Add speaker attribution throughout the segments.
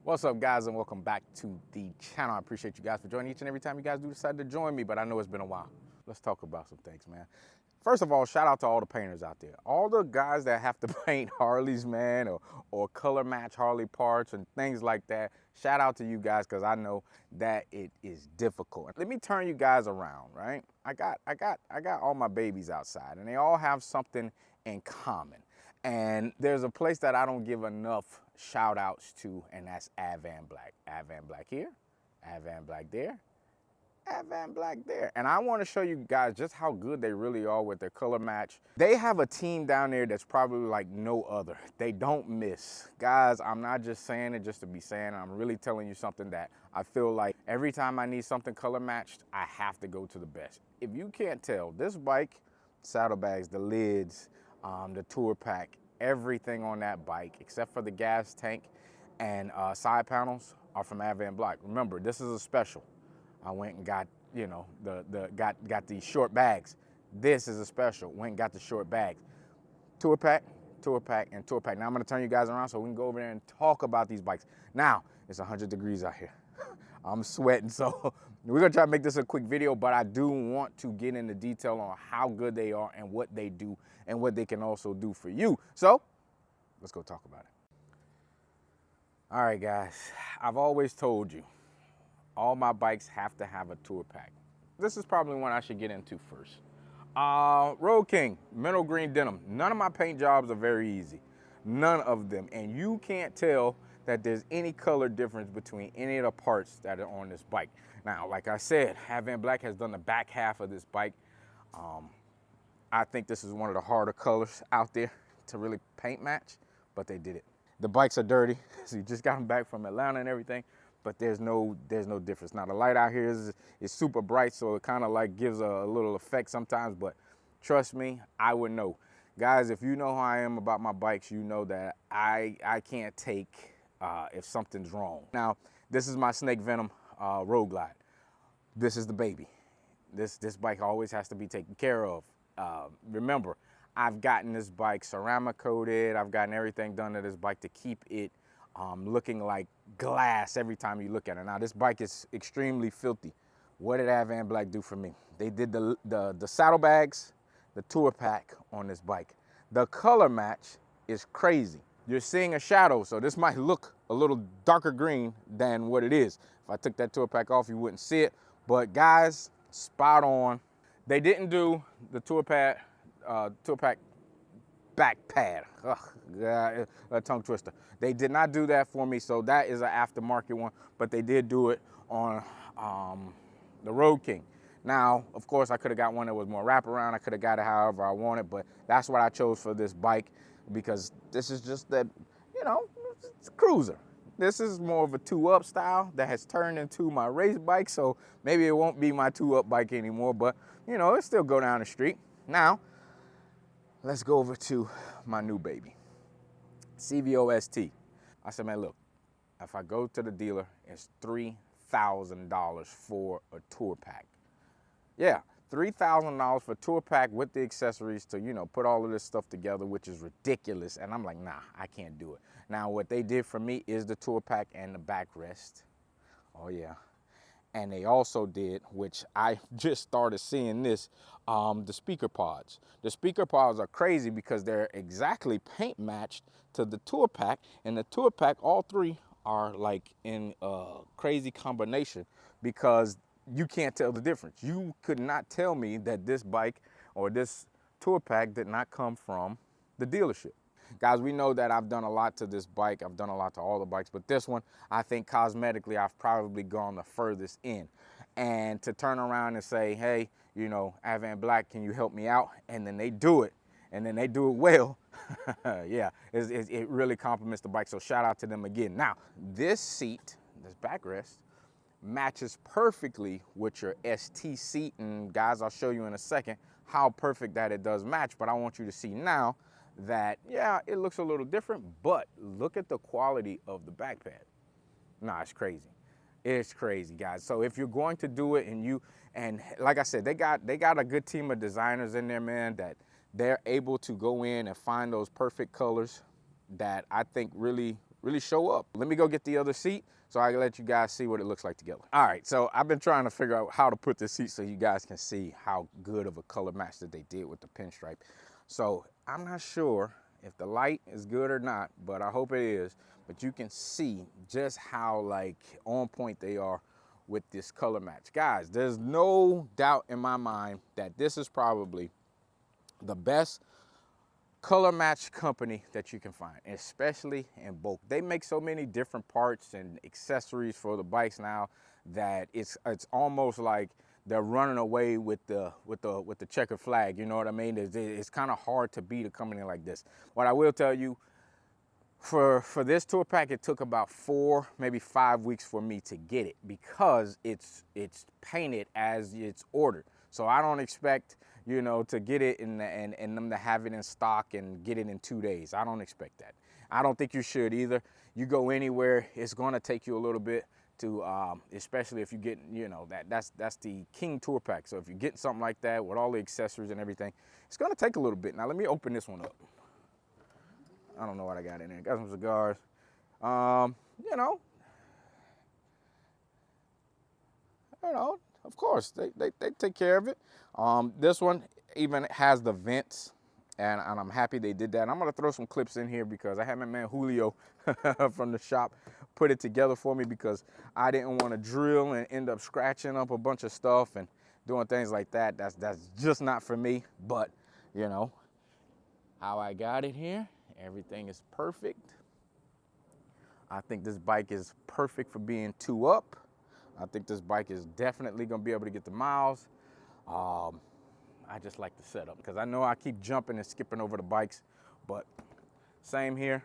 Speaker 1: What's up, guys, and welcome back to the channel. I appreciate you guys for joining each and every time you guys do decide to join me, but I know it's been a while. Let's talk about some things, man. First of all, shout out to all the painters out there. All the guys that have to paint Harleys, man, or color match Harley parts and things like that. Shout out to you guys, because I know that it is difficult. Let me turn you guys around, right? I got all my babies outside, and they all have something in common. And there's a place that I don't give enough shout outs to, and that's Advanblack. Advanblack here, Advanblack there, Advanblack there. And I want to show you guys just how good they really are with their color match. They have a team down there that's probably like no other. They don't miss. Guys, I'm not just saying it just to be saying it. I'm really telling you something that I feel like every time I need something color matched, I have to go to the best. If you can't tell, this bike, saddlebags, the lids, the tour pack, everything on that bike except for the gas tank and side panels are from Advanblack. Remember, this is a special. I went and got, you know, got these short bags. This is a special. Went and got the short bags. Tour pack, tour pack, and tour pack. Now I'm gonna turn you guys around so we can go over there and talk about these bikes. Now, it's 100 degrees out here. I'm sweating, so we're gonna try to make this a quick video, but I do want to get into detail on how good they are and what they do and what they can also do for you. So let's go talk about it. All right, guys, I've always told you, all my bikes have to have a tour pack. This is probably one I should get into first. Road King, metal green denim. None of my paint jobs are very easy. None of them. And you can't tell that there's any color difference between any of the parts that are on this bike. Now, like I said, Advanblack has done the back half of this bike. I think this is one of the harder colors out there to really paint match, but they did it. The bikes are dirty, so you just got them back from Atlanta and everything, but there's no difference. Now, the light out here is super bright, so it kind of like gives a little effect sometimes, but trust me, I would know. Guys, if you know how I am about my bikes, you know that I can't take if something's wrong. Now, this is my Snake Venom Road Glide. This is the baby. This bike always has to be taken care of. Remember, I've gotten this bike ceramic coated. I've gotten everything done to this bike to keep it looking like glass every time you look at it. Now, this bike is extremely filthy. What did Advanblack do for me? They did the saddlebags, the tour pack on this bike. The color match is crazy. You're seeing a shadow, so this might look a little darker green than what it is. If I took that tour pack off, you wouldn't see it. But guys, spot on. They didn't do the tour pack back pad. Ugh, a tongue twister. They did not do that for me, so that is an aftermarket one, but they did do it on the Road King. Now, of course, I could have got one that was more wraparound. I could have got it however I wanted, but that's what I chose for this bike because this is just that, you know, it's a cruiser. This is more of a two-up style that has turned into my race bike, so maybe it won't be my two-up bike anymore, but, you know, it'll still go down the street. Now, let's go over to my new baby, CVO-ST. I said, man, look, if I go to the dealer, it's $3,000 for a tour pack. Yeah, $3,000 for a tour pack with the accessories to, you know, put all of this stuff together, which is ridiculous. And I'm like, nah, I can't do it. Now, what they did for me is the tour pack and the backrest. Oh, yeah. And they also did, which I just started seeing this, the speaker pods. The speaker pods are crazy because they're exactly paint matched to the tour pack. And the tour pack, all three are like in a crazy combination because you can't tell the difference. You could not tell me that this bike or this tour pack did not come from the dealership. Guys, we know that I've done a lot to this bike. I've done a lot to all the bikes, but this one, I think cosmetically, I've probably gone the furthest in. And to turn around and say, hey, you know, Advanblack, can you help me out? And then they do it, and then they do it well. Yeah, it really compliments the bike, so shout out to them again. Now, this seat, this backrest, matches perfectly with your ST seat, and guys, I'll show you in a second how perfect that it does match, but I want you to see now that, yeah, it looks a little different, but look at the quality of the back pad. Nah, it's crazy. It's crazy, guys. So if you're going to do it and like I said, they got a good team of designers in there, man, that they're able to go in and find those perfect colors that I think really really show up. Let me go get the other seat so I can let you guys see what it looks like together. All right, so I've been trying to figure out how to put this seat so you guys can see how good of a color match that they did with the pinstripe. So I'm not sure if the light is good or not, but I hope it is. But you can see just how like on point they are with this color match. Guys, there's no doubt in my mind that this is probably the best color match company that you can find, especially in bulk. They make so many different parts and accessories for the bikes now that it's almost like they're running away with the checkered flag. You know what I mean? It's kind of hard to beat a company like this. What I will tell you, for this tour pack, it took about 4, maybe 5 weeks for me to get it because it's painted as it's ordered. So I don't expect, you know, to get it and them to have it in stock and get it in 2 days. I don't expect that. I don't think you should either. You go anywhere, it's gonna take you a little bit to, especially if you get, you know, that's the King Tour Pack. So if you get something like that with all the accessories and everything, it's gonna take a little bit. Now let me open this one up. I don't know what I got in there. Got some cigars. You know, of course, they take care of it. This one even has the vents, and I'm happy they did that. And I'm gonna throw some clips in here because I had my man Julio from the shop put it together for me because I didn't want to drill and end up scratching up a bunch of stuff and doing things like that. That's just not for me. But you know how I got it here. Everything is perfect. I think this bike is perfect for being 2 up. I think this bike is definitely gonna be able to get the miles. I just like the setup because I know I keep jumping and skipping over the bikes, but same here.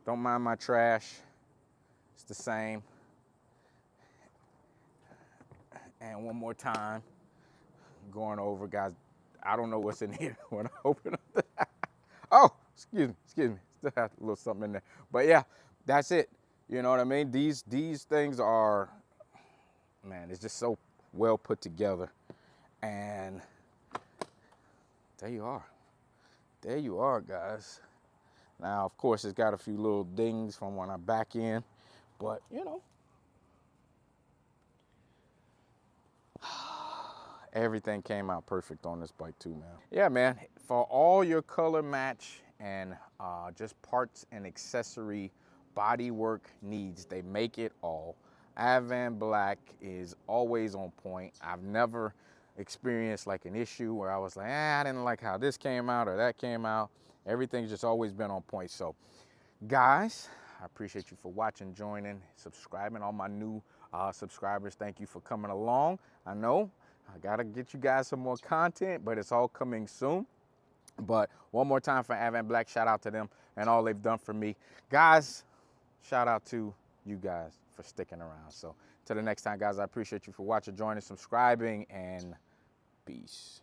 Speaker 1: Don't mind my trash. It's the same. And one more time, going over, guys. I don't know what's in here when I open up the oh, excuse me. Still have a little something in there. But yeah, that's it. You know what I mean? These things are, man, it's just so well put together. And there you are. There you are, guys. Now, of course, it's got a few little dings from when I back in, but you know, everything came out perfect on this bike too, man. Yeah, man, for all your color match and just parts and accessory bodywork needs, they make it all. Advanblack is always on point. I've never experienced like an issue where I was like, I didn't like how this came out or that came out. Everything's just always been on point. So guys, I appreciate you for watching, joining, subscribing. All my new subscribers, thank you for coming along. I know I gotta get you guys some more content, but it's all coming soon. But one more time for Advanblack, shout out to them and all they've done for me. Guys, shout out to you guys for sticking around. So till the next time, guys, I appreciate you for watching, joining, subscribing, and peace.